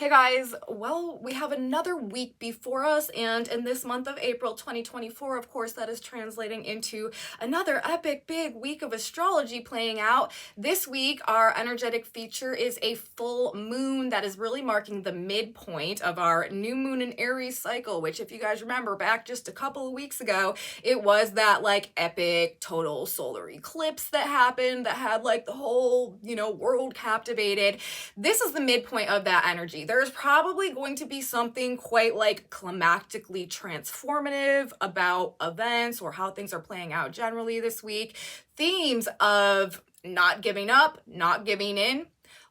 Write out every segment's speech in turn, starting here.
Hey guys, well, we have another week before us, and in this month of April 2024, of course, that is translating into another epic big week of astrology playing out. This week, our energetic feature is a full moon that is really marking the midpoint of our new moon in Aries cycle, which, if you guys remember back just a couple of weeks ago, it was that like epic total solar eclipse that happened that had like the whole, world captivated. This is the midpoint of that energy. There's probably going to be something quite like climactically transformative about events or how things are playing out generally this week. Themes of not giving up, not giving in,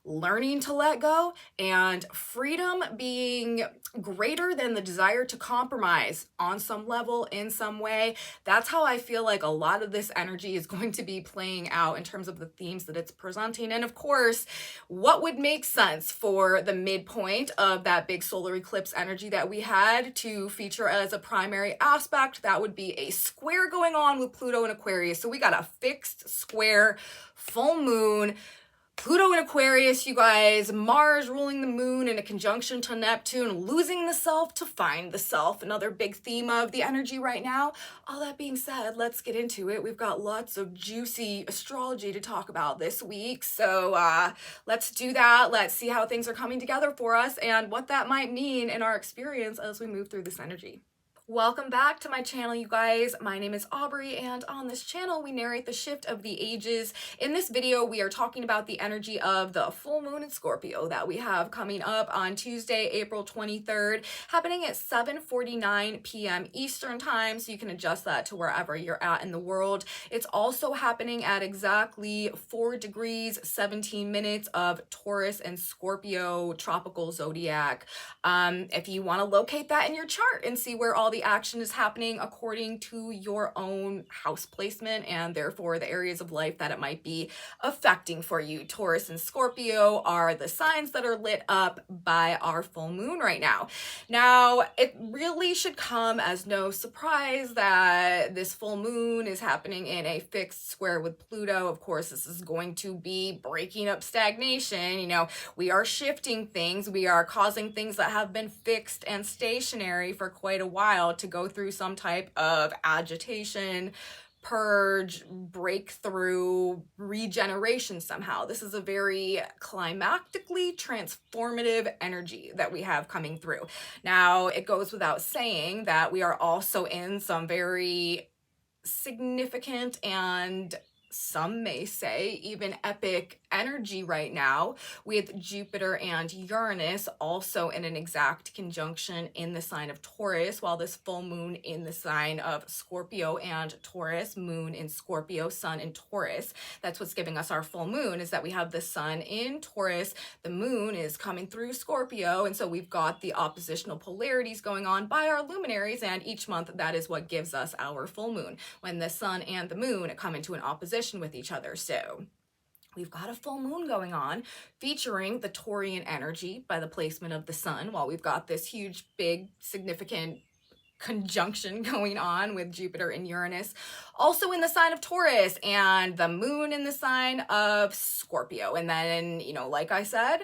learning to let go, and freedom being greater than the desire to compromise on some level, in some way. That's how I feel like a lot of this energy is going to be playing out in terms of the themes that it's presenting. And of course, what would make sense for the midpoint of that big solar eclipse energy that we had to feature as a primary aspect? That would be a square going on with Pluto in Aquarius. So we got a fixed square, full moon, Pluto in Aquarius, you guys, Mars ruling the moon in a conjunction to Neptune, losing the self to find the self, another big theme of the energy right now. All that being said, let's get into it. We've got lots of juicy astrology to talk about this week, so let's do that. Let's see how things are coming together for us and what that might mean in our experience as we move through this energy. Welcome back to my channel, you guys. My name is Aubrey, and on this channel, we narrate the shift of the ages. In this video, we are talking about the energy of the full moon in Scorpio that we have coming up on Tuesday, April 23rd, happening at 7:49 p.m. Eastern time, so you can adjust that to wherever you're at in the world. It's also happening at exactly 4 degrees, 17 minutes of Taurus and Scorpio tropical zodiac. If you want to locate that in your chart and see where all the action is happening according to your own house placement and therefore the areas of life that it might be affecting for you. Taurus and Scorpio are the signs that are lit up by our full moon right now. Now, it really should come as no surprise that this full moon is happening in a fixed square with Pluto. Of course, this is going to be breaking up stagnation. We are shifting things. We are causing things that have been fixed and stationary for quite a while to go through some type of agitation, purge, breakthrough, regeneration somehow. This is a very climactically transformative energy that we have coming through. Now, it goes without saying that we are also in some very significant and some may say even epic energy right now with Jupiter and Uranus also in an exact conjunction in the sign of Taurus, while this full moon in the sign of Scorpio and Taurus, moon in Scorpio, sun in Taurus. That's what's giving us our full moon, is that we have the sun in Taurus, the moon is coming through Scorpio, and so we've got the oppositional polarities going on by our luminaries, and each month that is what gives us our full moon, when the sun and the moon come into an opposition with each other. So we've got a full moon going on featuring the Taurian energy by the placement of the sun, while we've got this huge, big, significant conjunction going on with Jupiter and Uranus also in the sign of Taurus and the moon in the sign of Scorpio. And then, like I said,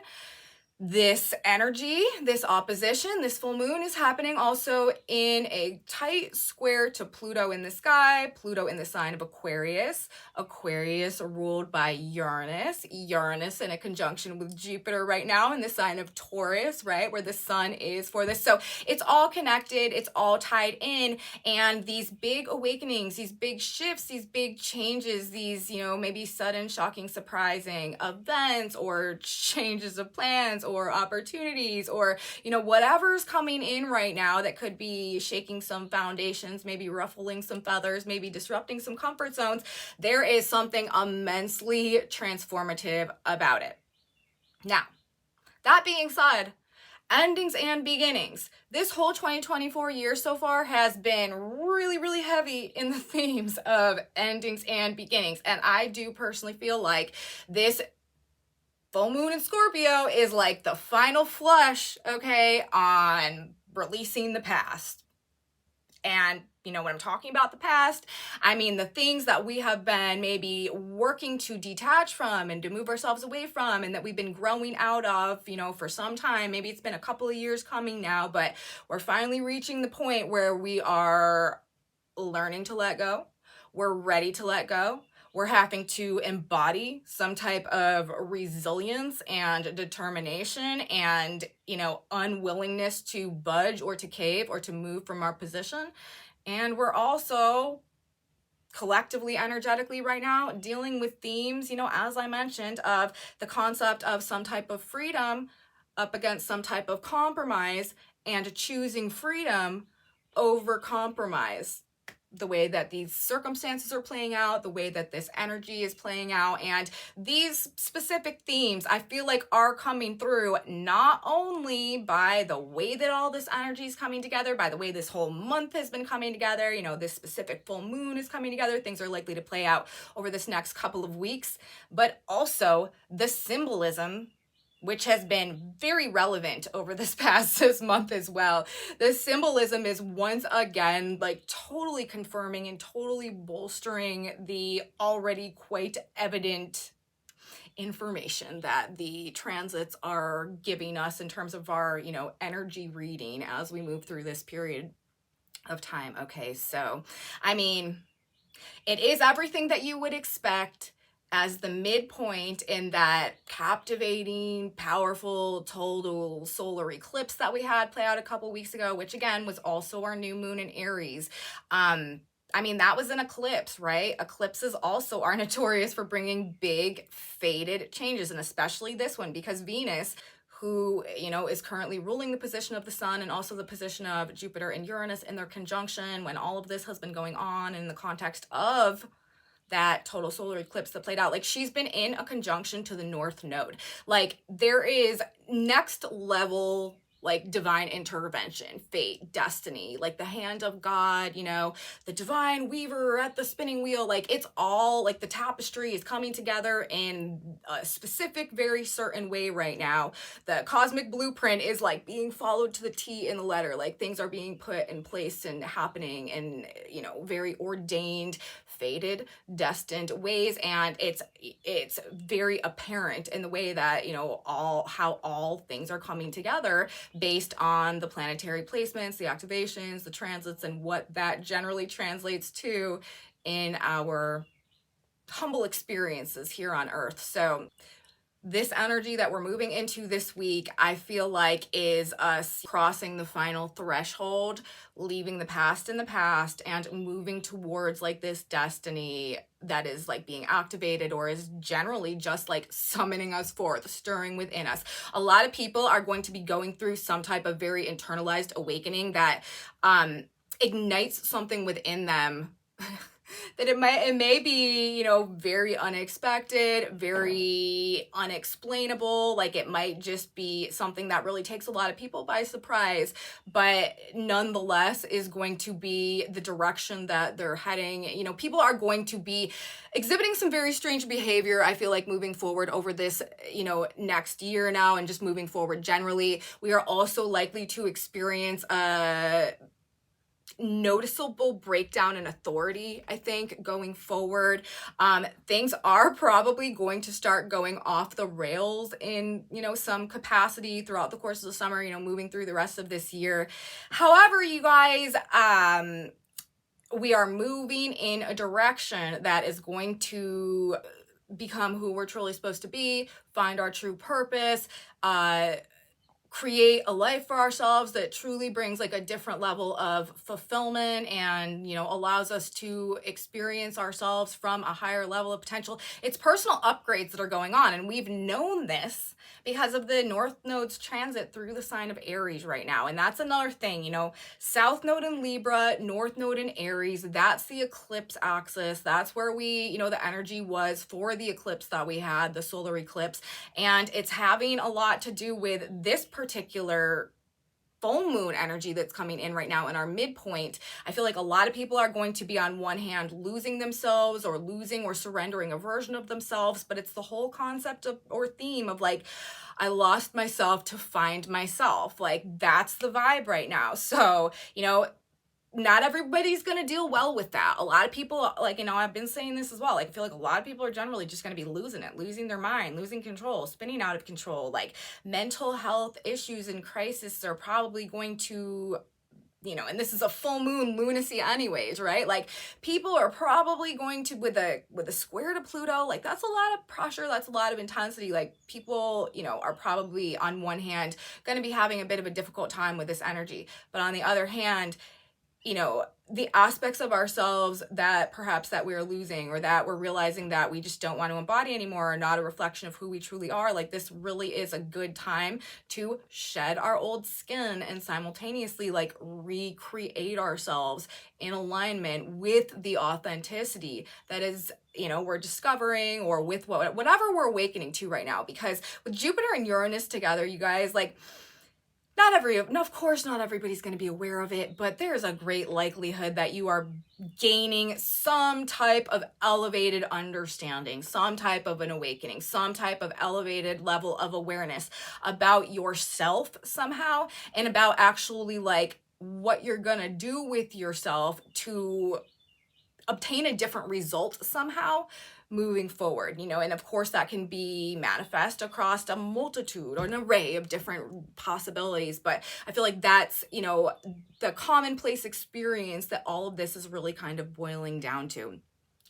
this energy, this opposition, this full moon is happening also in a tight square to Pluto in the sky, Pluto in the sign of Aquarius, Aquarius ruled by Uranus, Uranus in a conjunction with Jupiter right now in the sign of Taurus, right, where the sun is for this. So it's all connected, it's all tied in, and these big awakenings, these big shifts, these big changes, these, maybe sudden, shocking, surprising events or changes of plans or opportunities or, whatever's coming in right now that could be shaking some foundations, maybe ruffling some feathers, maybe disrupting some comfort zones, there is something immensely transformative about it. Now, that being said, endings and beginnings. This whole 2024 year so far has been really, really heavy in the themes of endings and beginnings. And I do personally feel like this full moon in Scorpio is like the final flush, okay, on releasing the past. And you know, when I'm talking about the past, I mean the things that we have been maybe working to detach from and to move ourselves away from, and that we've been growing out of, you know, for some time. Maybe it's been a couple of years coming now, but we're finally reaching the point where we are learning to let go. We're ready to let go. We're having to embody some type of resilience and determination and, you know, unwillingness to budge or to cave or to move from our position. And we're also collectively, energetically right now, dealing with themes, you know, as I mentioned, of the concept of some type of freedom up against some type of compromise, and choosing freedom over compromise. The way that these circumstances are playing out, the way that this energy is playing out, and these specific themes I feel like are coming through not only by the way that all this energy is coming together, by the way this whole month has been coming together, you know, this specific full moon is coming together, things are likely to play out over this next couple of weeks, but also the symbolism, which has been very relevant over this month as well. The symbolism is once again like totally confirming and totally bolstering the already quite evident information that the transits are giving us in terms of our, you know, energy reading as we move through this period of time. Okay, so I mean, it is everything that you would expect as the midpoint in that captivating, powerful, total solar eclipse that we had play out a couple weeks ago, which again was also our new moon in Aries. I mean, that was an eclipse, right? Eclipses also are notorious for bringing big, fated changes, and especially this one, because Venus, who, you know, is currently ruling the position of the sun and also the position of Jupiter and Uranus in their conjunction, when all of this has been going on in the context of that total solar eclipse that played out, like she's been in a conjunction to the North Node. Like there is next level like divine intervention, fate, destiny, like the hand of God, you know, the divine weaver at the spinning wheel. Like it's all like the tapestry is coming together in a specific, very certain way right now. The cosmic blueprint is like being followed to the T in the letter. Like things are being put in place and happening in, you know, very ordained, fated, destined ways, and it's very apparent in the way that, you know, how all things are coming together based on the planetary placements, the activations, the transits, and what that generally translates to in our humble experiences here on Earth. So this energy that we're moving into this week, I feel like is us crossing the final threshold, leaving the past in the past and moving towards like this destiny that is like being activated, or is generally just like summoning us forth, stirring within us. A lot of people are going to be going through some type of very internalized awakening that ignites something within them that it may be, you know, very unexpected, very unexplainable. Like it might just be something that really takes a lot of people by surprise, but nonetheless is going to be the direction that they're heading. You know, people are going to be exhibiting some very strange behavior, I feel like, moving forward over this, you know, next year now, and just moving forward generally. We are also likely to experience a noticeable breakdown in authority, I think, going forward. Things are probably going to start going off the rails in, you know, some capacity throughout the course of the summer, you know, moving through the rest of this year. However, you guys, we are moving in a direction that is going to become who we're truly supposed to be, find our true purpose, create a life for ourselves that truly brings like a different level of fulfillment and, you know, allows us to experience ourselves from a higher level of potential. It's personal upgrades that are going on, and we've known this because of the North Node's transit through the sign of Aries right now. And that's another thing, you know, South Node in Libra, North Node in Aries, that's the eclipse axis. That's where we, you know, the energy was for the eclipse that we had, the solar eclipse. And it's having a lot to do with this particular full moon energy that's coming in right now in our midpoint. I feel like a lot of people are going to be, on one hand, losing themselves or losing or surrendering a version of themselves, but it's the whole concept of, or theme of like, I lost myself to find myself. Like that's the vibe right now. So, you know, not everybody's going to deal well with that. A lot of people, like, you know, I've been saying this as well. Like, I feel like a lot of people are generally just going to be losing it, losing their mind, losing control, spinning out of control. Like, mental health issues and crises are probably going to, you know, and this is a full moon lunacy anyways, right? Like, people are probably going to, with a square to Pluto, like, that's a lot of pressure, that's a lot of intensity. Like, people, you know, are probably on one hand going to be having a bit of a difficult time with this energy, but on the other hand, you know, the aspects of ourselves that perhaps that we're losing, or that we're realizing that we just don't want to embody anymore, are not a reflection of who we truly are. Like, this really is a good time to shed our old skin and simultaneously, like, recreate ourselves in alignment with the authenticity that is, you know, we're discovering, or with whatever we're awakening to right now. Because with Jupiter and Uranus together, you guys, like, of course, not everybody's going to be aware of it, but there's a great likelihood that you are gaining some type of elevated understanding, some type of an awakening, some type of elevated level of awareness about yourself somehow, and about actually, like, what you're going to do with yourself to obtain a different result somehow moving forward, you know. And of course that can be manifest across a multitude or an array of different possibilities, but I feel like that's, you know, the commonplace experience that all of this is really kind of boiling down to.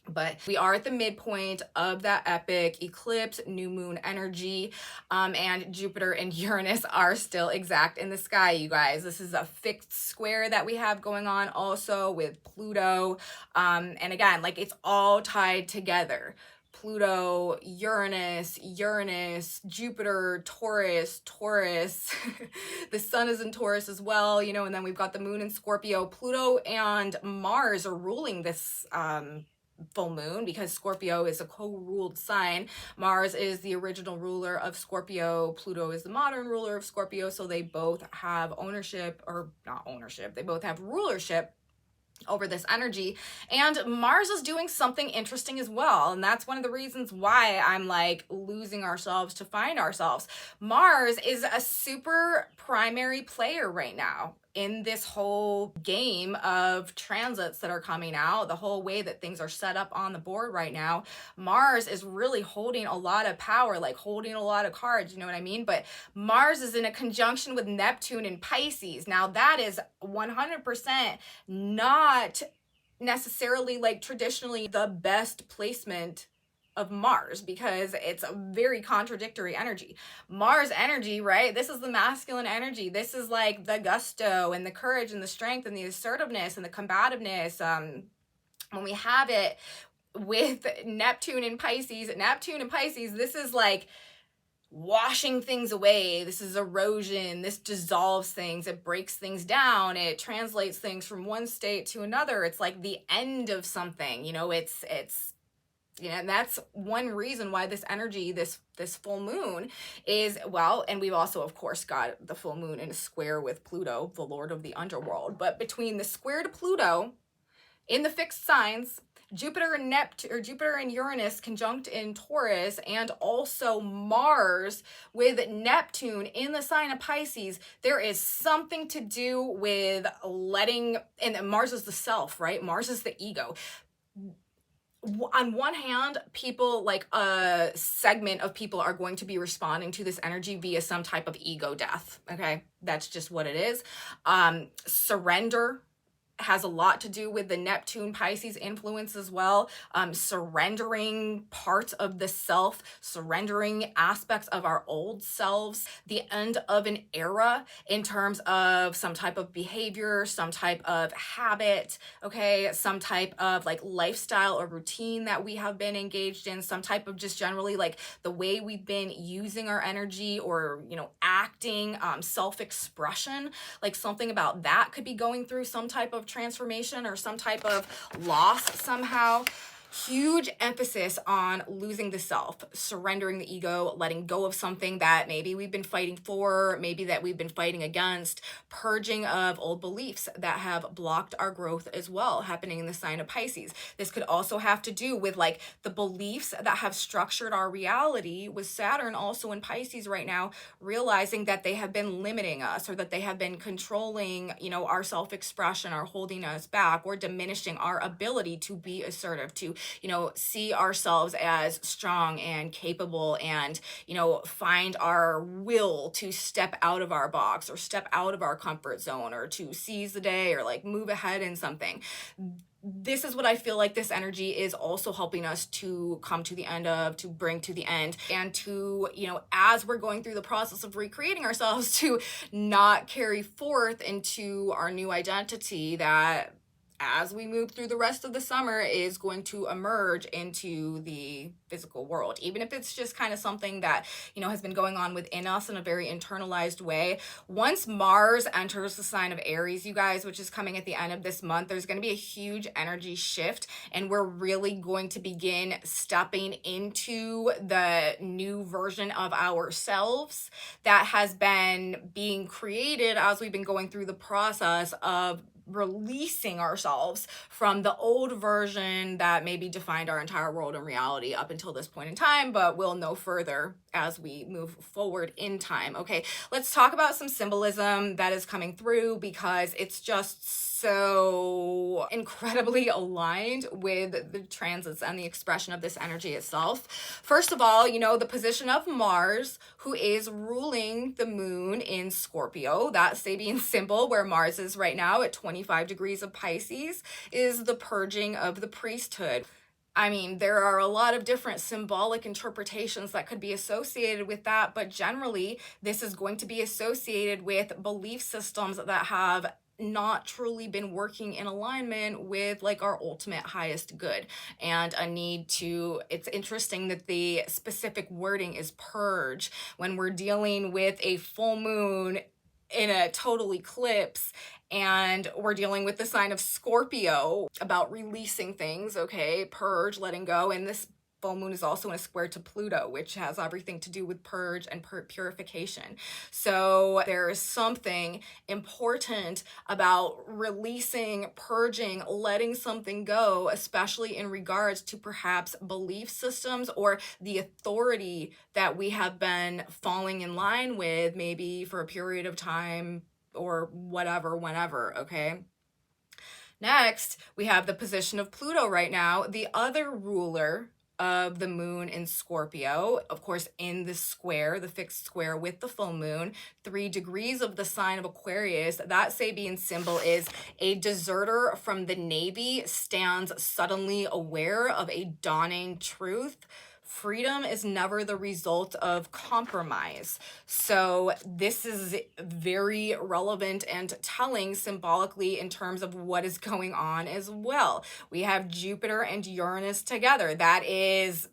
But we are at the midpoint of that epic eclipse, new moon energy, and Jupiter and Uranus are still exact in the sky, you guys. This is a fixed square that we have going on also with Pluto. And again, like, it's all tied together. Pluto, Uranus, Jupiter, Taurus. The sun is in Taurus as well, you know, and then we've got the moon in Scorpio. Pluto and Mars are ruling this full moon, because Scorpio is a co-ruled sign. Mars is the original ruler of Scorpio. Pluto is the modern ruler of Scorpio. So they both have ownership, or not ownership, they both have rulership over this energy. And Mars is doing something interesting as well, and that's one of the reasons why I'm like losing ourselves to find ourselves. Mars is a super primary player right now in this whole game of transits that are coming out, the whole way that things are set up on the board right now. Mars is really holding a lot of power, like holding a lot of cards, you know what I mean? But Mars is in a conjunction with Neptune in Pisces. Now that is 100% not necessarily, like, traditionally the best placement of Mars, because it's a very contradictory energy. Mars energy, right? This is the masculine energy. This is like the gusto and the courage and the strength and the assertiveness and the combativeness. When we have it with Neptune and Pisces, this is like washing things away. This is erosion. This dissolves things. It breaks things down. It translates things from one state to another. It's like the end of something, you know. It's you know, and that's one reason why this energy, this full moon is, well, and we've also, of course, got the full moon in a square with Pluto, the lord of the underworld. But between the square to Pluto in the fixed signs, Jupiter and Uranus conjunct in Taurus, and also Mars with Neptune in the sign of Pisces, there is something to do with letting, and Mars is the self, right? Mars is the ego. On one hand, people, like a segment of people, are going to be responding to this energy via some type of ego death. Okay, that's just what it is. Surrender has a lot to do with the Neptune Pisces influence as well. Surrendering parts of the self, surrendering aspects of our old selves, the end of an era in terms of some type of behavior, some type of habit, okay, some type of like lifestyle or routine that we have been engaged in, some type of just generally like the way we've been using our energy, or, you know, acting, self-expression, like something about that could be going through some type of transformation or some type of loss somehow. Huge emphasis on losing the self, surrendering the ego, letting go of something that maybe we've been fighting for, maybe that we've been fighting against, purging of old beliefs that have blocked our growth as well, happening in the sign of Pisces. This could also have to do with like the beliefs that have structured our reality, with Saturn also in Pisces right now, realizing that they have been limiting us, or that they have been controlling, our self-expression, or holding us back, or diminishing our ability to be assertive, to see ourselves as strong and capable, and find our will to step out of our box, or step out of our comfort zone, or to seize the day, or like move ahead in something. This is what I feel like this energy is also helping us to come to the end of, to bring to the end, and to, as we're going through the process of recreating ourselves, to not carry forth into our new identity that, as we move through the rest of the summer, is going to emerge into the physical world, even if it's just kind of something that has been going on within us in a very internalized way. Once Mars enters the sign of Aries, you guys, which is coming at the end of this month, there's going to be a huge energy shift, and we're really going to begin stepping into the new version of ourselves that has been being created as we've been going through the process of releasing ourselves from the old version that maybe defined our entire world and reality up until this point in time, but we'll know further as we move forward in time. Okay, let's talk about some symbolism that is coming through, because it's just so incredibly aligned with the transits and the expression of this energy itself. First of all, the position of Mars, who is ruling the moon in Scorpio, that Sabian symbol where Mars is right now at 25 degrees of Pisces, is the purging of the priesthood. I mean, there are a lot of different symbolic interpretations that could be associated with that, but generally, this is going to be associated with belief systems that have not truly been working in alignment with like our ultimate highest good, and a need to, it's interesting that the specific wording is purge when we're dealing with a full moon in a total eclipse, and we're dealing with the sign of Scorpio about releasing things. Okay, purge, letting go, and this full moon is also in a square to Pluto, which has everything to do with purge and purification. So there is something important about releasing, purging, letting something go, especially in regards to perhaps belief systems or the authority that we have been falling in line with, maybe for a period of time or whatever, whenever. Okay. Next, we have the position of Pluto right now, the other ruler of the moon in Scorpio, of course, in the square, the fixed square with the full moon, 3 degrees of the sign of Aquarius. That Sabian symbol is a deserter from the Navy stands suddenly aware of a dawning truth. Freedom is never the result of compromise. So this is very relevant and telling symbolically in terms of what is going on as well. We have Jupiter and Uranus together. That is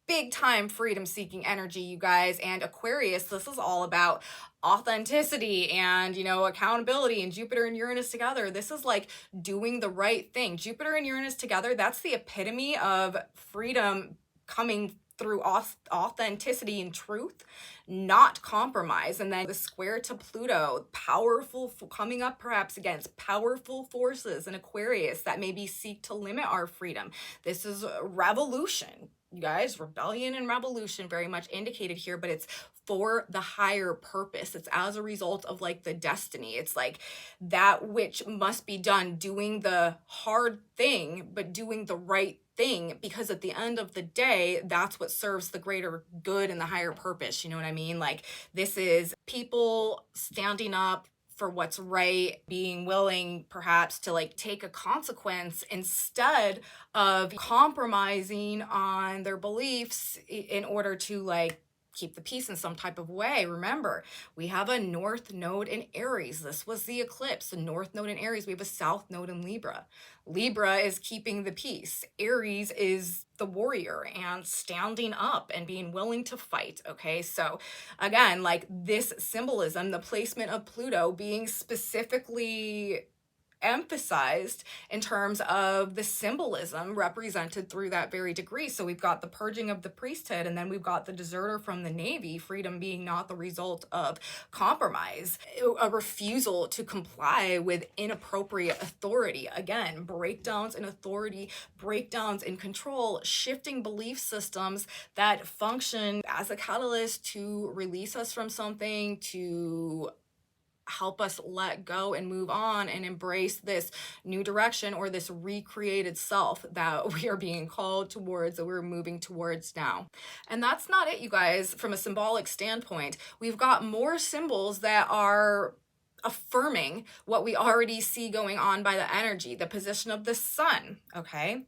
big time freedom seeking energy, you guys. And Aquarius, this is all about authenticity and accountability. And Jupiter and Uranus together, this is like doing the right thing. Jupiter and Uranus together, that's the epitome of freedom coming through authenticity and truth, not compromise. And then the square to Pluto, powerful, coming up perhaps against powerful forces in Aquarius that maybe seek to limit our freedom. This is revolution, you guys. Rebellion and revolution very much indicated here, but it's for the higher purpose. It's as a result of like the destiny. It's like that which must be done, doing the hard thing, but doing the right thing, because at the end of the day, that's what serves the greater good and the higher purpose. You know what I mean? Like, this is people standing up for what's right, being willing perhaps to like take a consequence instead of compromising on their beliefs in order to like keep the peace in some type of way. Remember, we have a north node in Aries. This was the eclipse, the north node in Aries. We have a south node in Libra. Libra is keeping the peace. Aries is the warrior and standing up and being willing to fight. Okay, so again, like this symbolism, the placement of Pluto being specifically emphasized in terms of the symbolism represented through that very degree. So we've got the purging of the priesthood, and then we've got the deserter from the Navy, freedom being not the result of compromise, a refusal to comply with inappropriate authority. Again, breakdowns in authority, breakdowns in control, shifting belief systems that function as a catalyst to release us from something, to help us let go and move on and embrace this new direction or this recreated self that we are being called towards, that we're moving towards now. And that's not it, you guys. From a symbolic standpoint, we've got more symbols that are affirming what we already see going on by the energy, the position of the sun, okay?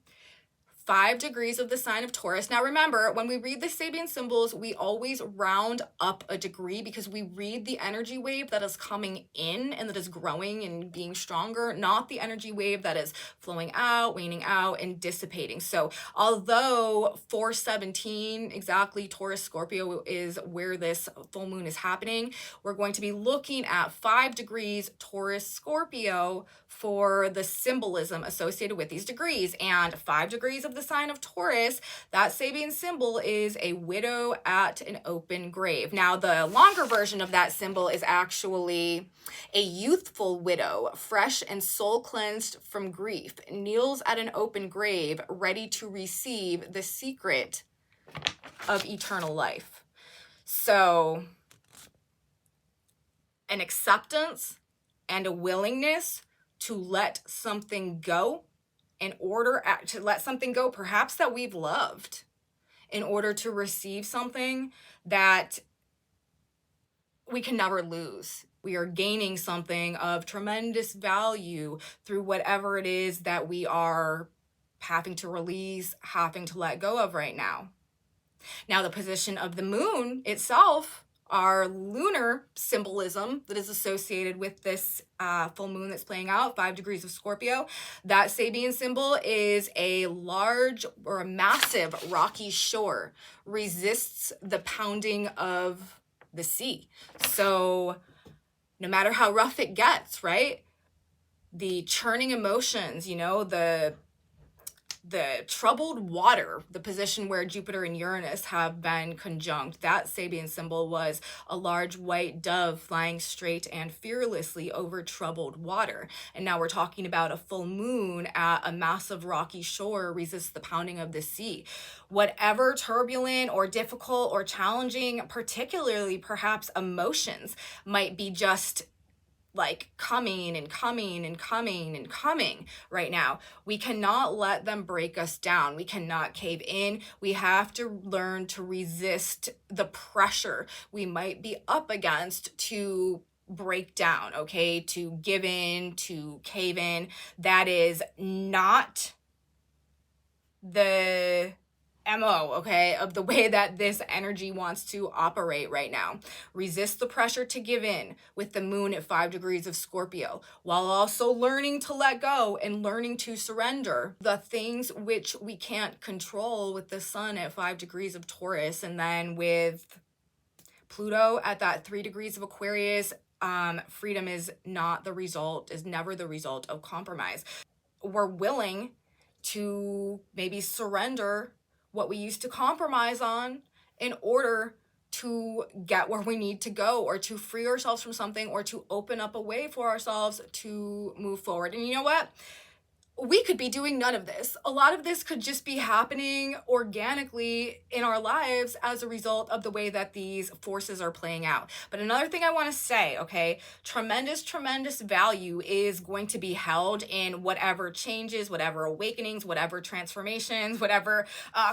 5 degrees of the sign of Taurus. Now remember, when we read the Sabian symbols, we always round up a degree because we read the energy wave that is coming in and that is growing and being stronger, not the energy wave that is flowing out, waning out, and dissipating. So although 417, exactly, Taurus Scorpio is where this full moon is happening, we're going to be looking at 5 degrees Taurus Scorpio for the symbolism associated with these degrees. And 5 degrees of the sign of Taurus, that Sabian symbol is a widow at an open grave. Now, the longer version of that symbol is actually a youthful widow, fresh and soul cleansed from grief, kneels at an open grave, ready to receive the secret of eternal life. So, an acceptance and a willingness to let something go in order to let something go perhaps that we've loved in order to receive something that we can never lose. We are gaining something of tremendous value through whatever it is that we are having to release, having to let go of right now. Now, the position of the moon itself, our lunar symbolism that is associated with this full moon that's playing out, 5 degrees of Scorpio, that Sabian symbol is a large or a massive rocky shore, resists the pounding of the sea. So no matter how rough it gets, right? The churning emotions, you know, the troubled water, the position where Jupiter and Uranus have been conjunct, that Sabian symbol was a large white dove flying straight and fearlessly over troubled water. And now we're talking about a full moon at a massive rocky shore resists the pounding of the sea. Whatever turbulent or difficult or challenging, particularly perhaps emotions, might be just like coming and coming and coming and coming right now, we cannot let them break us down. We cannot cave in. We have to learn to resist the pressure we might be up against to break down, okay? To give in, to cave in. That is not the MO, okay, of the way that this energy wants to operate right now. Resist the pressure to give in with the moon at 5 degrees of Scorpio, while also learning to let go and learning to surrender the things which we can't control with the sun at 5 degrees of Taurus, and then with Pluto at that 3 degrees of Aquarius. Freedom is not the result, is never the result of compromise. We're willing to maybe surrender what we used to compromise on in order to get where we need to go, or to free ourselves from something, or to open up a way for ourselves to move forward. And you know what? We could be doing none of this. A lot of this could just be happening organically in our lives as a result of the way that these forces are playing out. But another thing I want to say, okay, tremendous value is going to be held in whatever changes, whatever awakenings, whatever transformations, whatever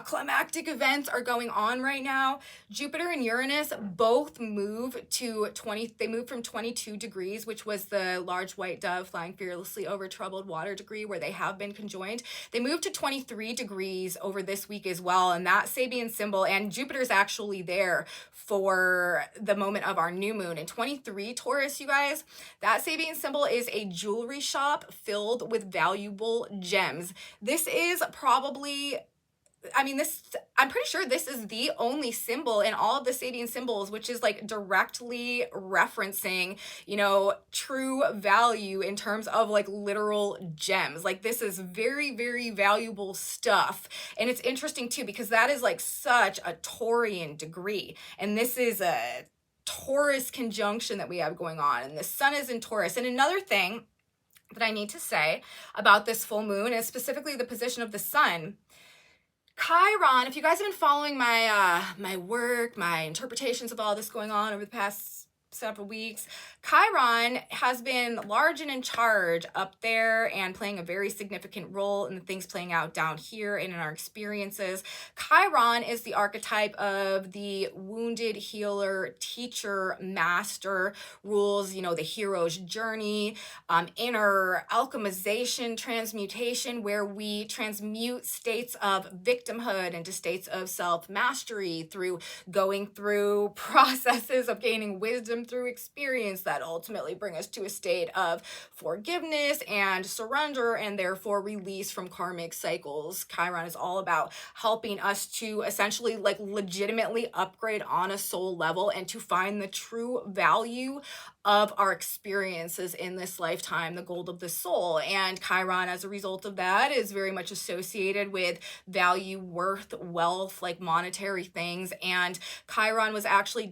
climactic events are going on right now. Jupiter and Uranus both move to they move from 22 degrees, which was the large white dove flying fearlessly over troubled water degree where they have been conjoined. They moved to 23 degrees over this week as well, and that Sabian symbol, and Jupiter's actually there for the moment of our new moon. And 23 Taurus, you guys, that Sabian symbol is a jewelry shop filled with valuable gems. This is probably I mean, I'm pretty sure this is the only symbol in all of the Sabian symbols, which is like directly referencing, true value in terms of like literal gems. Like this is very, very valuable stuff. And it's interesting too, because that is like such a Taurian degree. And this is a Taurus conjunction that we have going on. And the sun is in Taurus. And another thing that I need to say about this full moon is specifically the position of the sun. Chiron, if you guys have been following my work, my interpretations of all this going on over the past several weeks, Chiron has been large and in charge up there and playing a very significant role in the things playing out down here and in our experiences. Chiron is the archetype of the wounded healer, teacher, master, rules, the hero's journey, inner alchemization, transmutation, where we transmute states of victimhood into states of self-mastery through going through processes of gaining wisdom through experience that ultimately bring us to a state of forgiveness and surrender, and therefore release from karmic cycles. Chiron is all about helping us to essentially like legitimately upgrade on a soul level and to find the true value of our experiences in this lifetime, the gold of the soul. And Chiron, as a result of that, is very much associated with value, worth, wealth, like monetary things. And Chiron was actually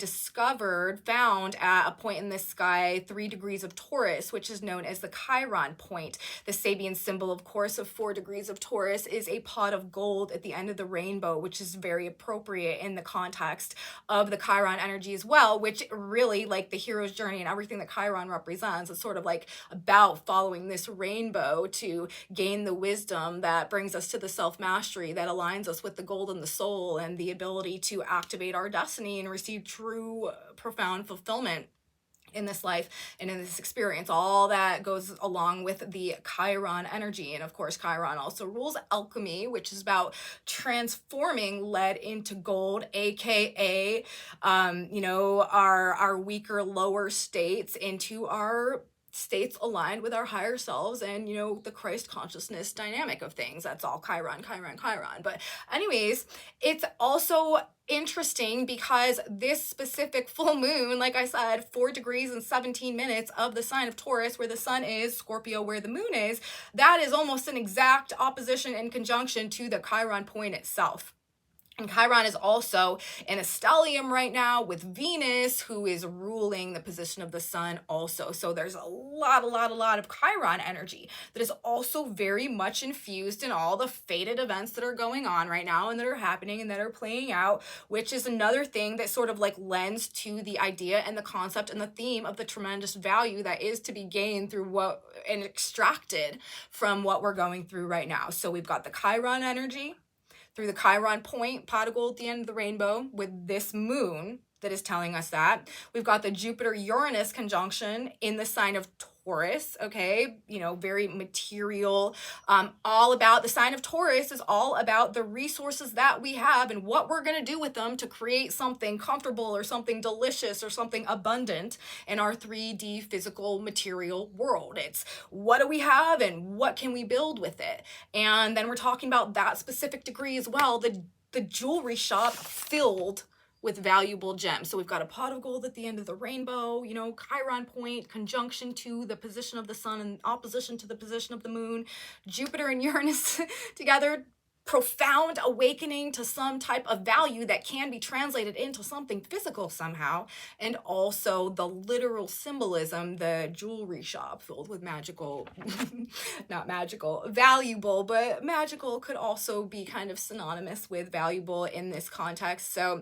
found at a point in the sky 3 degrees of Taurus, which is known as the Chiron point. The Sabian symbol, of course, of 4 degrees of Taurus is a pot of gold at the end of the rainbow, which is very appropriate in the context of the Chiron energy as well, which really, like the hero's journey and everything that Chiron represents, is sort of like about following this rainbow to gain the wisdom that brings us to the self-mastery that aligns us with the gold in the soul and the ability to activate our destiny and receive true profound fulfillment in this life and in this experience. All that goes along with the Chiron energy. And of course, Chiron also rules alchemy, which is about transforming lead into gold, aka our weaker, lower states into our states aligned with our higher selves and, the Christ consciousness dynamic of things. That's all Chiron. But anyways, it's also interesting because this specific full moon, like I said, 4 degrees and 17 minutes of the sign of Taurus, where the sun is, Scorpio, where the moon is, that is almost an exact opposition and conjunction to the Chiron point itself. And Chiron is also in a stellium right now with Venus, who is ruling the position of the sun also. So there's a lot of Chiron energy that is also very much infused in all the fated events that are going on right now and that are happening and that are playing out, which is another thing that sort of like lends to the idea and the concept and the theme of the tremendous value that is to be gained through what and extracted from what we're going through right now. So we've got the Chiron energy through the Chiron point, pot of gold at the end of the rainbow, with this moon that is telling us that. We've got the Jupiter-Uranus conjunction in the sign of Taurus, okay? Very material, all about, the sign of Taurus is all about the resources that we have and what we're going to do with them to create something comfortable or something delicious or something abundant in our 3D physical material world. It's what do we have and what can we build with it? And then we're talking about that specific degree as well, the jewelry shop filled with valuable gems. So we've got a pot of gold at the end of the rainbow, Chiron point, conjunction to the position of the sun and opposition to the position of the moon, Jupiter and Uranus together, profound awakening to some type of value that can be translated into something physical somehow, and also the literal symbolism, the jewelry shop filled with magical, not magical, valuable, but magical could also be kind of synonymous with valuable in this context. So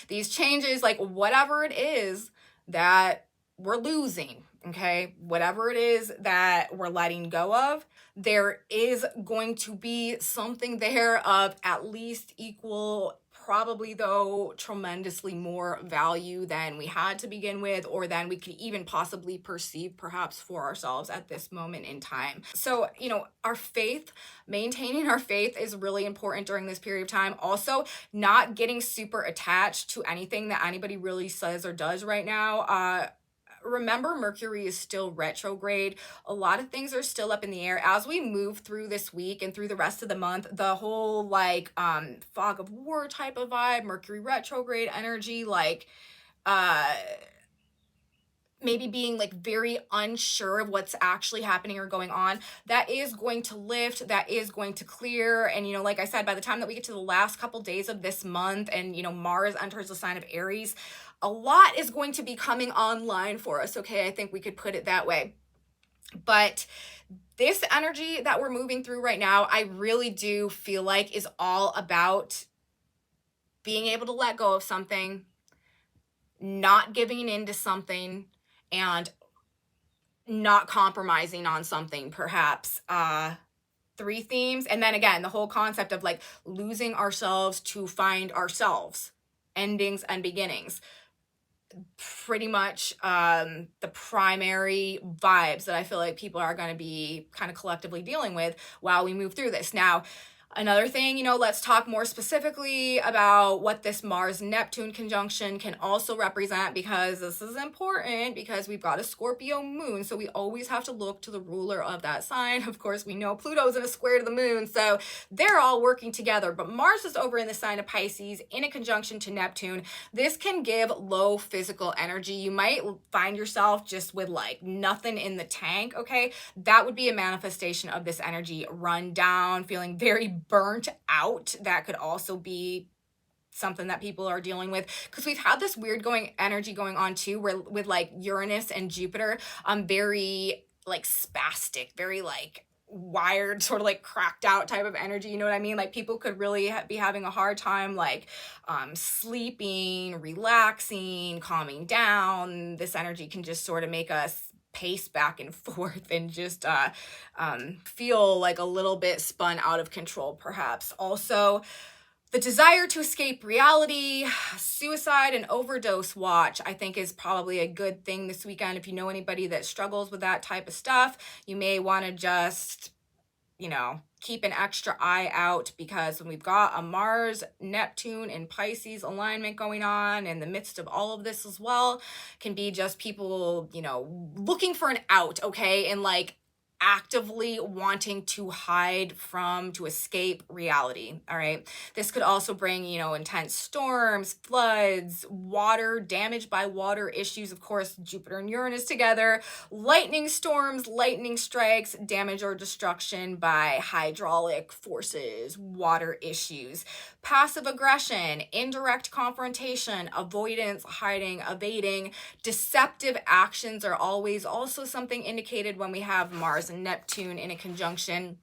these changes, like whatever it is that we're losing, okay, whatever it is that we're letting go of, there is going to be something there of at least equal, probably though tremendously more value than we had to begin with, or than we could even possibly perceive perhaps for ourselves at this moment in time. So, our faith, maintaining our faith is really important during this period of time. Also, not getting super attached to anything that anybody really says or does right now. remember, Mercury is still retrograde. A lot of things are still up in the air as we move through this week and through the rest of the month. The whole like fog of war type of vibe, Mercury retrograde energy, like maybe being like very unsure of what's actually happening or going on, that is going to lift, that is going to clear. And, you know, like I said, by the time that we get to the last couple days of this month and, you know, Mars enters the sign of Aries, a lot is going to be coming online for us. Okay. I think we could put it that way. But this energy that we're moving through right now, I really do feel like is all about being able to let go of something, not giving in to something, and not compromising on something, perhaps. Three themes. And then again, the whole concept of like losing ourselves to find ourselves, endings and beginnings. Pretty much the primary vibes that I feel like people are going to be kind of collectively dealing with while we move through this. Now, another thing, you know, let's talk more specifically about what this Mars-Neptune conjunction can also represent, because this is important because we've got a Scorpio moon. So we always have to look to the ruler of that sign. Of course, we know Pluto's in a square to the moon, so they're all working together. But Mars is over in the sign of Pisces in a conjunction to Neptune. This can give low physical energy. You might find yourself just with like nothing in the tank, okay? That would be a manifestation of this energy. Run down, feeling very burnt out. That could also be something that people are dealing with, because we've had this weird energy going on too, where with like Uranus and Jupiter, very like spastic, very like wired, sort of like cracked out type of energy. You know what I mean? Like people could really be having a hard time like sleeping, relaxing, calming down. This energy can just sort of make us pace back and forth and just feel like a little bit spun out of control, perhaps. Also, the desire to escape reality, suicide and overdose watch, I think is probably a good thing this weekend. If you know anybody that struggles with that type of stuff, you may want to just, you know, keep an extra eye out, because when we've got a Mars, Neptune, and Pisces alignment going on in the midst of all of this as well, can be just people, you know, looking for an out, okay? And like actively wanting to hide from, to escape reality, all right? This could also bring, you know, intense storms, floods, water, damage by water issues, of course, Jupiter and Uranus together, lightning storms, lightning strikes, damage or destruction by hydraulic forces, water issues, passive aggression, indirect confrontation, avoidance, hiding, evading, deceptive actions are always also something indicated when we have Mars and Neptune in a conjunction.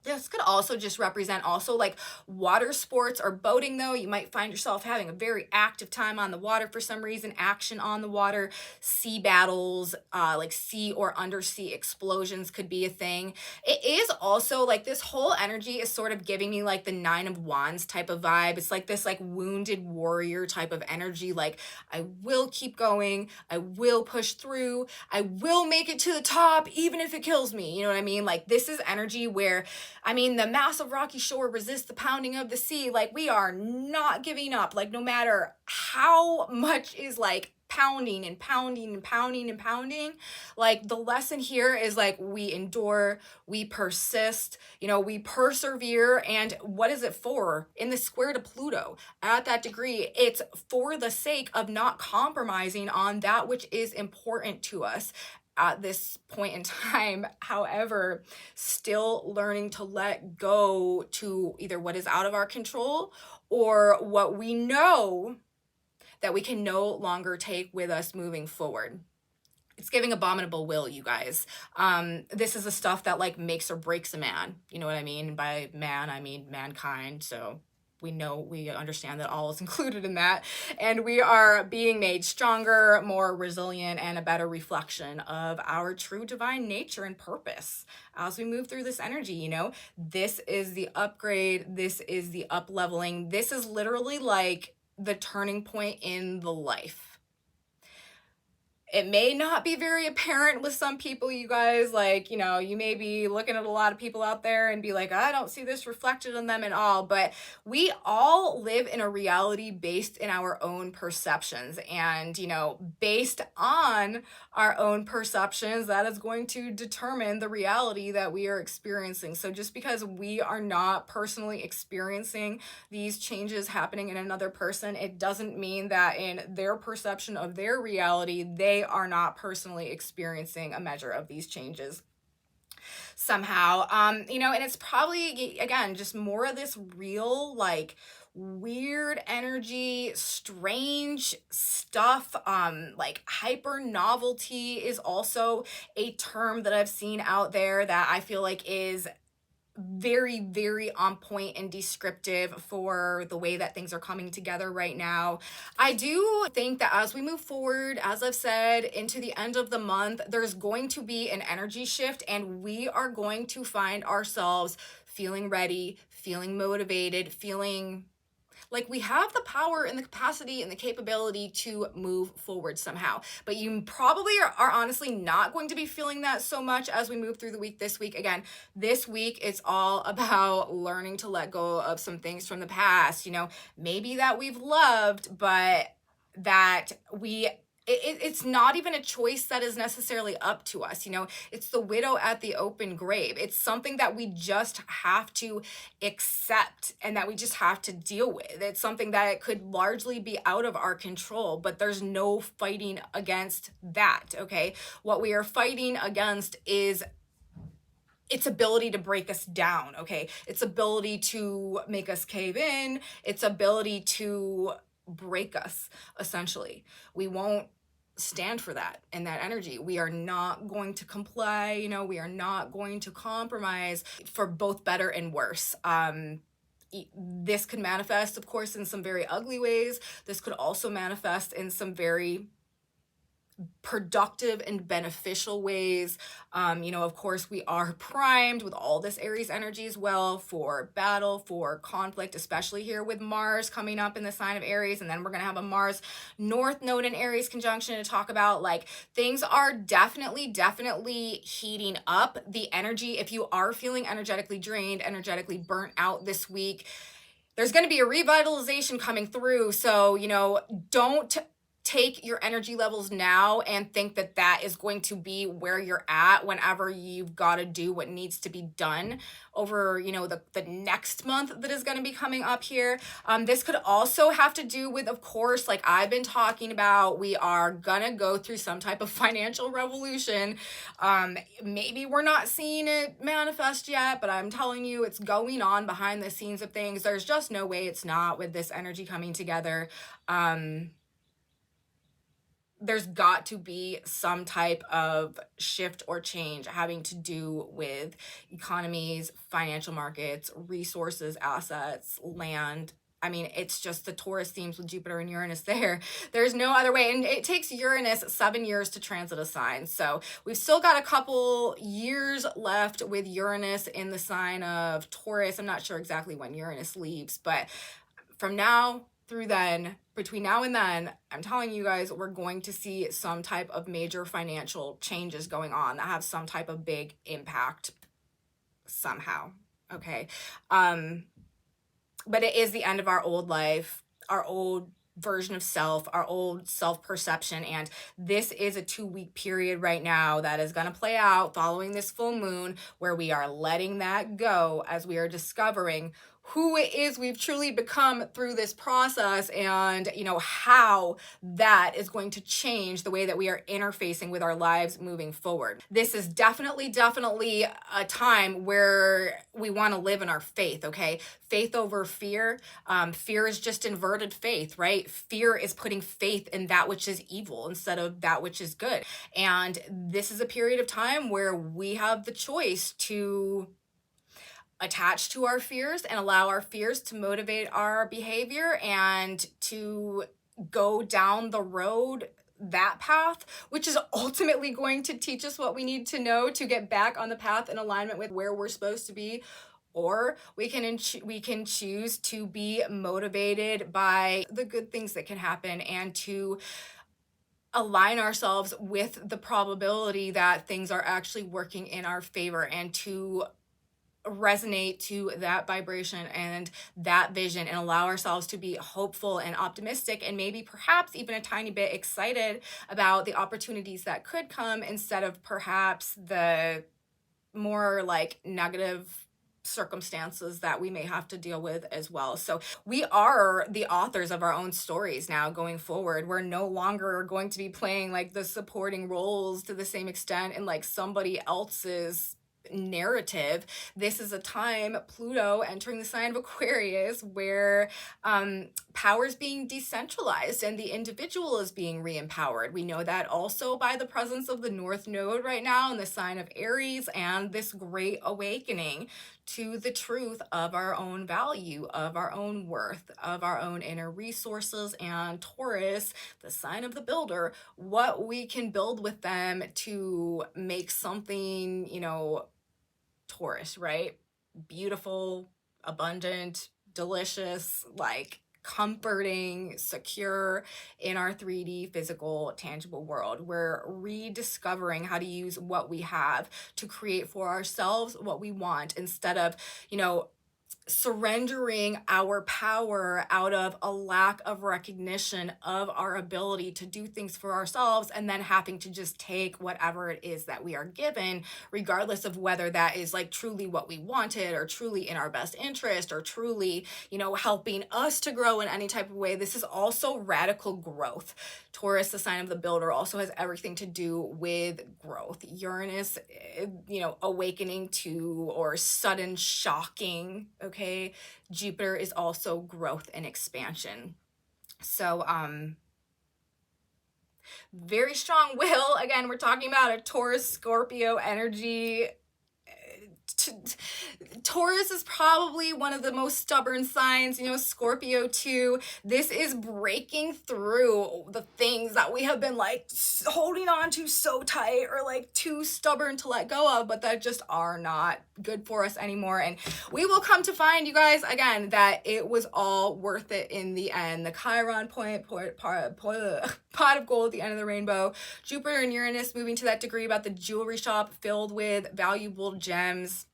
This could also just represent also like water sports or boating, though. You might find yourself having a very active time on the water for some reason, action on the water, sea battles, like sea or undersea explosions could be a thing. It is also like this whole energy is sort of giving me like the Nine of Wands type of vibe. It's like this like wounded warrior type of energy. Like, I will keep going. I will push through. I will make it to the top, even if it kills me. You know what I mean? Like, this is energy where, I mean, the massive rocky shore resists the pounding of the sea. Like, we are not giving up. Like, no matter how much is like pounding and pounding and pounding and pounding, like the lesson here is like we endure, we persist, you know, we persevere. And what is it for? In the square to Pluto, at that degree, it's for the sake of not compromising on that which is important to us at this point in time. However, still learning to let go to either what is out of our control or what we know that we can no longer take with us moving forward. It's giving abominable will, you guys. This is the stuff that like makes or breaks a man. You know what I mean? By man, I mean mankind. So we understand that all is included in that, and we are being made stronger, more resilient, and a better reflection of our true divine nature and purpose as we move through this energy. You know, this is the upgrade, this is the up leveling, this is literally like the turning point in the life. It may not be very apparent with some people, you guys, like, you know, you may be looking at a lot of people out there and be like, I don't see this reflected in them at all, but we all live in a reality based in our own perceptions, and, you know, based on our own perceptions, that is going to determine the reality that we are experiencing. So just because we are not personally experiencing these changes happening in another person, it doesn't mean that in their perception of their reality, they are not personally experiencing a measure of these changes somehow. You know, and it's probably, again, just more of this real, like, weird energy, strange stuff. Like, hyper novelty is also a term that I've seen out there that I feel like is very, very on point and descriptive for the way that things are coming together right now. I do think that as we move forward, as I've said, into the end of the month, there's going to be an energy shift, and we are going to find ourselves feeling ready, feeling motivated, feeling like we have the power and the capacity and the capability to move forward somehow. But you probably are honestly not going to be feeling that so much as we move through the week this week. Again, this week it's all about learning to let go of some things from the past, you know, maybe that we've loved, but that it's not even a choice that is necessarily up to us. You know, it's the widow at the open grave. It's something that we just have to accept and that we just have to deal with. It's something that could largely be out of our control, but there's no fighting against that. Okay, what we are fighting against is its ability to break us down. Okay, its ability to make us cave in, its ability to break us, essentially. We won't stand for that and that energy. We are not going to comply, you know, we are not going to compromise for both better and worse. This could manifest, of course, in some very ugly ways. This could also manifest in some very productive and beneficial ways. You know, of course, we are primed with all this Aries energy as well for battle, for conflict, especially here with Mars coming up in the sign of Aries. And then we're going to have a Mars North Node in Aries conjunction to talk about, like, things are definitely heating up. The energy, if you are feeling energetically drained, energetically burnt out this week, there's going to be a revitalization coming through. So, you know, don't take your energy levels now and think that that is going to be where you're at whenever you've got to do what needs to be done over, you know, the next month that is going to be coming up here. This could also have to do with, of course, like I've been talking about, we are gonna go through some type of financial revolution. Maybe we're not seeing it manifest yet, but I'm telling you, it's going on behind the scenes of things. There's just no way it's not with this energy coming together. There's got to be some type of shift or change having to do with economies, financial markets, resources, assets, land. I mean, it's just the Taurus themes with Jupiter and Uranus there. There's no other way. And it takes Uranus 7 years to transit a sign. So we've still got a couple years left with Uranus in the sign of Taurus. I'm not sure exactly when Uranus leaves, but from now through then, between now and then, I'm telling you guys, we're going to see some type of major financial changes going on that have some type of big impact somehow. Okay. But it is the end of our old life, our old version of self, our old self-perception. And this is a 2-week period right now that is going to play out following this full moon, where we are letting that go as we are discovering who it is we've truly become through this process, and, you know, how that is going to change the way that we are interfacing with our lives moving forward. This is definitely a time where we want to live in our faith, okay? Faith over fear. Fear is just inverted faith, right? Fear is putting faith in that which is evil instead of that which is good. And this is a period of time where we have the choice to attach to our fears and allow our fears to motivate our behavior and to go down the road, that path, which is ultimately going to teach us what we need to know to get back on the path in alignment with where we're supposed to be. Or we can choose to be motivated by the good things that can happen and to align ourselves with the probability that things are actually working in our favor, and to resonate to that vibration and that vision, and allow ourselves to be hopeful and optimistic, and maybe perhaps even a tiny bit excited about the opportunities that could come, instead of perhaps the more like negative circumstances that we may have to deal with as well. So we are the authors of our own stories now going forward. We're no longer going to be playing like the supporting roles to the same extent in like somebody else's narrative. This is a time, Pluto entering the sign of Aquarius, where power is being decentralized and the individual is being re-empowered. We know that also by the presence of the North Node right now in the sign of Aries, and this great awakening to the truth of our own value, of our own worth, of our own inner resources, and Taurus, the sign of the builder, what we can build with them to make something, you know, Taurus, right? Beautiful, abundant, delicious, like comforting, secure in our 3D physical tangible world. We're rediscovering how to use what we have to create for ourselves what we want, instead of, you know, surrendering our power out of a lack of recognition of our ability to do things for ourselves, and then having to just take whatever it is that we are given, regardless of whether that is like truly what we wanted, or truly in our best interest, or truly, you know, helping us to grow in any type of way. This is also radical growth. Taurus, the sign of the builder, also has everything to do with growth. Uranus, you know, awakening to, or sudden shocking, okay? Jupiter is also growth and expansion. So, very strong will. Again, we're talking about a Taurus Scorpio energy. Taurus is probably one of the most stubborn signs, you know, Scorpio too. This is breaking through the things that we have been like holding on to so tight, or like too stubborn to let go of, but that just are not good for us anymore. And we will come to find, you guys, again, that it was all worth it in the end. The Chiron pot of gold at the end of the rainbow. Jupiter and Uranus moving to that degree about the jewelry shop filled with valuable gems.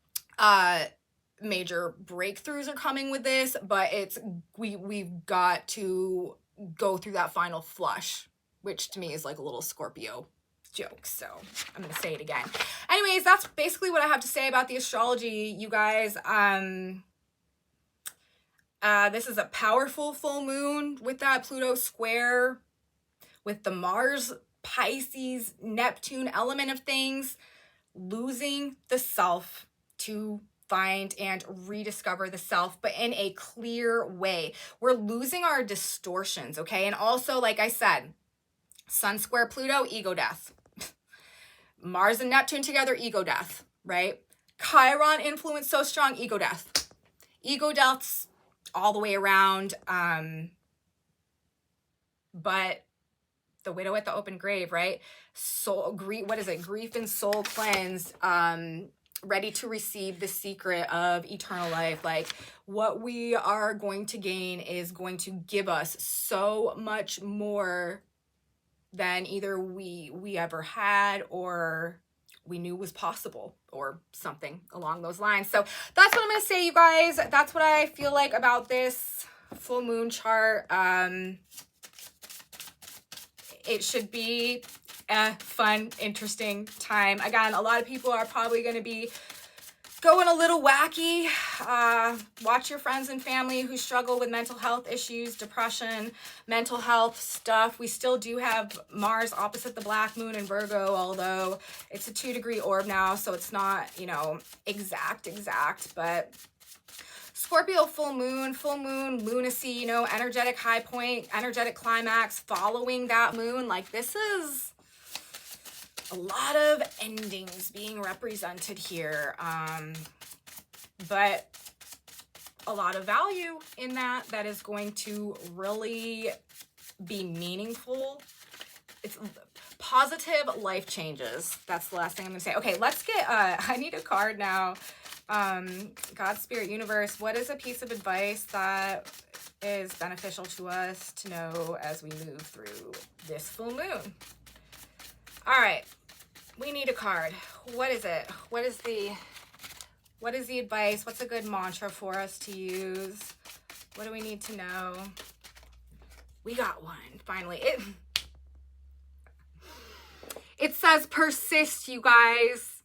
Major breakthroughs are coming with this, but we've got to go through that final flush, which to me is like a little Scorpio joke, so I'm gonna say it again. Anyways, that's basically what I have to say about the astrology, you guys. This is a powerful full moon with that Pluto square, with the Mars Pisces Neptune element of things, losing the self to find and rediscover the self, but in a clear way. We're losing our distortions, okay? And also, like I said, Sun square Pluto, ego death. Mars and Neptune together, ego death, right? Chiron influence so strong, ego death. Ego deaths all the way around. But the widow at the open grave, right? Soul, what is it? Grief and soul cleansed. Ready to receive the secret of eternal life. Like, what we are going to gain is going to give us so much more than either we ever had, or we knew was possible, or something along those lines. So that's what I'm going to say, you guys. That's what I feel like about this full moon chart. It should be a fun, interesting time. Again, a lot of people are probably going to be going a little wacky. Watch your friends and family who struggle with mental health issues, depression, mental health stuff. We still do have Mars opposite the black moon in Virgo, although it's a 2-degree orb now, so it's not, you know, exact, but Scorpio full moon, lunacy, you know, energetic high point, energetic climax following that moon. Like, this is a lot of endings being represented here, but a lot of value in that is going to really be meaningful. It's positive life changes. That's the last thing I'm gonna say. Okay, let's get, I need a card now. God, Spirit, Universe, what is a piece of advice that is beneficial to us to know as we move through this full moon? All right, we need a card. What is it? What is the advice? What's a good mantra for us to use? What do we need to know? We got one, finally. It says persist, you guys.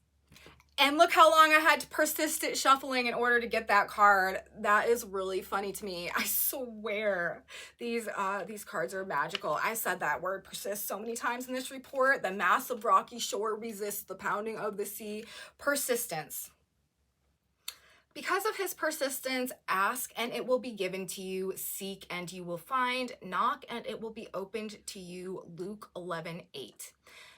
And look how long I had to persist at shuffling in order to get that card. That is really funny to me. I swear these cards are magical. I said that word persist so many times in this report. The massive rocky shore resists the pounding of the sea. Persistence. Because of his persistence, ask and it will be given to you. Seek and you will find. Knock and it will be opened to you. Luke 11:8.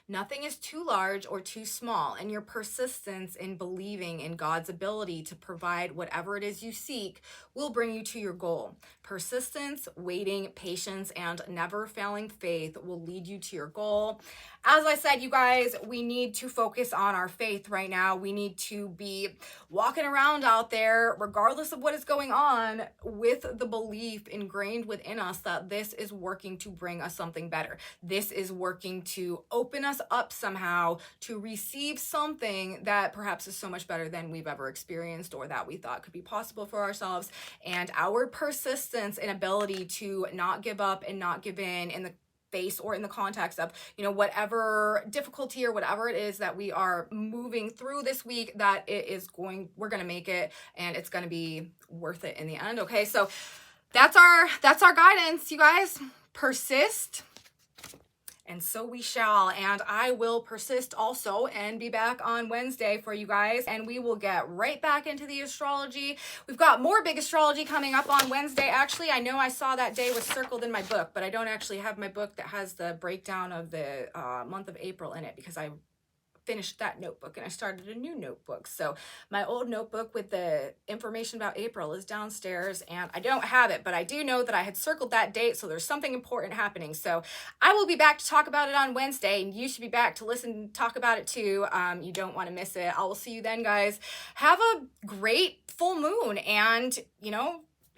Nothing is too large or too small, and your persistence in believing in God's ability to provide whatever it is you seek will bring you to your goal. Persistence, waiting, patience, and never failing faith will lead you to your goal. As I said, you guys, we need to focus on our faith right now. We need to be walking around out there, regardless of what is going on, with the belief ingrained within us that this is working to bring us something better. This is working to open us up somehow to receive something that perhaps is so much better than we've ever experienced or that we thought could be possible for ourselves. And our persistence and ability to not give up and not give in the face or in the context of, whatever difficulty or whatever it is that we are moving through this week, that we're going to make it and it's going to be worth it in the end. Okay. So that's our guidance, you guys. Persist. And so we shall, and I will persist also and be back on Wednesday for you guys, and we will get right back into the astrology. We've got more big astrology coming up on Wednesday. Actually, I know I saw that day was circled in my book, but I don't actually have my book that has the breakdown of the month of April in it because I finished that notebook and I started a new notebook. So my old notebook with the information about April is downstairs and I don't have it, but I do know that I had circled that date, so there's something important happening. So I will be back to talk about it on Wednesday, and you should be back to listen, talk about it too. You don't want to miss it. I will see you then, guys. Have a great full moon, and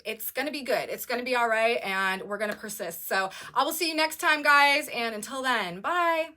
it's going to be good. It's going to be all right, and we're going to persist. So I will see you next time, guys, and until then, bye.